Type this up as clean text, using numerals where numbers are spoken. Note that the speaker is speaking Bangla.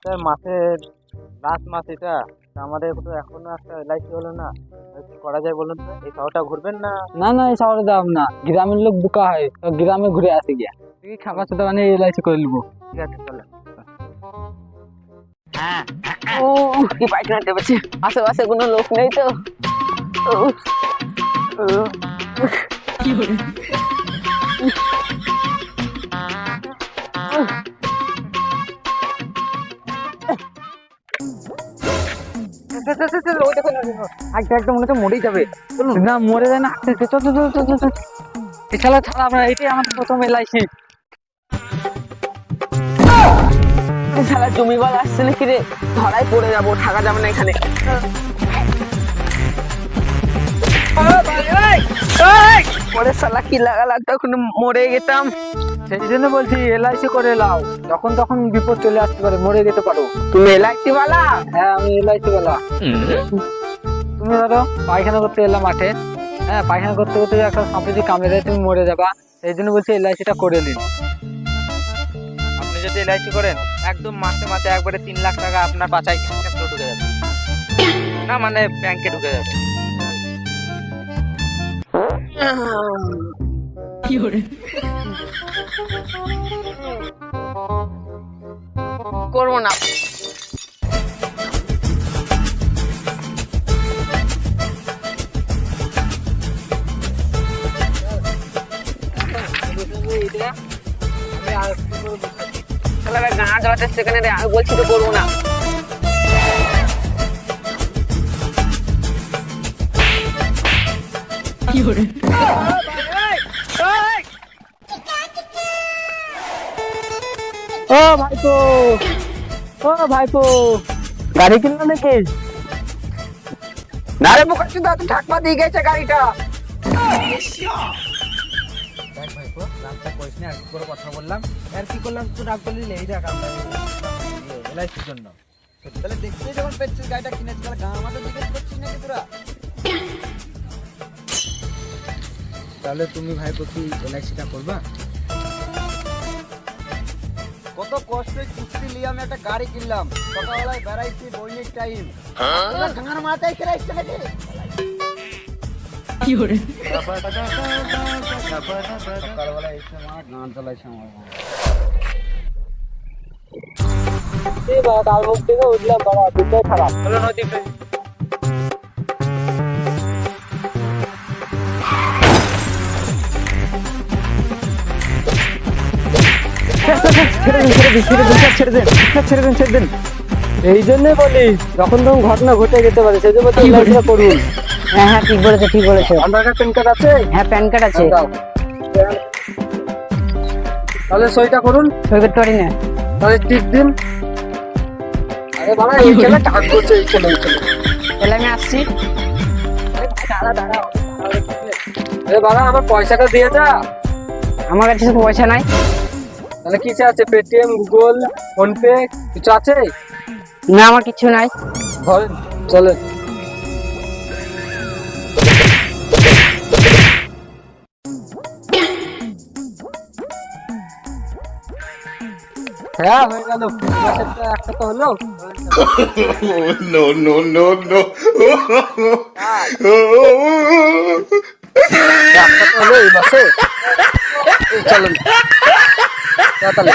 স্যার মাসের লাস্ট মাস এটা, তা আমাদের তো এখনো একটা এলআইসি হলো না। কি করা যায় বলুন তো? এই শহরটা ঘুরবেন না? না না, এই শহরে যাব না, গ্রামের লোক বোকা হয়, তো গ্রামে ঘুরে আসি গিয়া তুই খাবার সাথে মানে এলআইসি করে নিবো। ঠিক আছে চলে। ও কি পায়খানা টেপেছে, আশেপাশে কোনো লোক নেই তো। উফ, উফ, কি হলো? একদম মনে হচ্ছে মরেই যাবে। না মরে যায় না, হাঁটতে চল চল চল চল চল। এছাড়া ছাড়া আমরা, এটাই আমাদের প্রথম এলআইসি। শালা জমিবাল আসছে নাকি রে, ধরাই পড়ে যাবো, থাকা যাবে না এখানে। পরে শালা কি লাগালাম, তখন মরে যেতাম। সেই জন্য বলছি এলআইসি করে লাও, যখন তখন বিপদ চলে আসতে পারে, মরে যেতে পারো। তুমি এলআইসি বালা? হ্যাঁ আমি এলআইসি বলা। তুমি ধরো পায়খানা করতে এলাম মাঠে, হ্যাঁ পায়খানা করতে করতে একটা সাপে যদি কামড়ে দেয় তুমি মরে যাবা, সেই জন্য বলছি এলআইসিটা করে নিন। আপনি যদি এলআইসি করেন একদম মাসে মাসে একবারে 3 লাখ টাকা আপনার বাঁচাই ক্যাশে ঢুকে যাবে, না মানে ব্যাংকে ঢুকে যাবে। করবো না। শালারা গাঁ জ্বালাতে সেখানে রে, আমি বলছি তো করবো না। ও ভাইপো, ও ভাইপো, গাড়ি কিনলো নাকি? না রে মুখার্জি দা, তুই ঠাকমা দিয়ে গেছে গাড়িটা। দেখ ভাইপো, রাগটা করিস না, আর কি করে কথা বললাম আর কি করলাম, তুই রাগ করলি। এই দেখ আমরা এলআইসির জন্য তাহলে দেখছিস যখন পেয়েছিস গাড়িটা কিনেছিস, তাহলে গাঁ আমাদের জিজ্ঞেস করছিস নাকি তোরা? তাহলে তুমি ভাইপো কি এলআইসিটা করবা? কত কষ্টে কিস্তি নিয়ে আমি একটা গাড়ি কিনলাম, সকালবেলায় বেড়াইছি দৈনিক টাইম, গাঁর মাথায় খেলাইছে নাকি? সকালবেলা এসে আমার গান চালাইছে আমার মা। এই বাবা কাল মুখ থেকে উঠলাম, বাবা দুটোই খারাপ। চলো নদীতে। ছেড়ে দেন। এই জন্যই বলি যখন তখন ঘটনা ঘটে যেতে পারে, সেই জন্য এলআইসিটা করুন। হ্যাঁ হ্যাঁ ঠিক বলেছো, ঠিক বলেছো। আধার কার্ড প্যান কার্ড আছে? হ্যাঁ প্যান কার্ড আছে। দাও। তাহলে সইটা করুন। সই করতে পারি না। তাহলে টিক দিন। আরে বাবা এইখানে টাকা করছে, এইখানে। তাহলে আমি আসছি। আরে বাবা আমার পয়সাটা দিয়ে যা। আমার কাছে তো পয়সা নাই। তাহলে কিছু আছে? পেটিএম, গুগল, ফোনপে কিছু আছে? না আমার কিছু নাই। ধরেন চলেন। হ্যাঁ হয়ে গেল, একটা তো হলো। No, no, no, no. একটা তো হলো এই মাসে। চলেন তাহলে।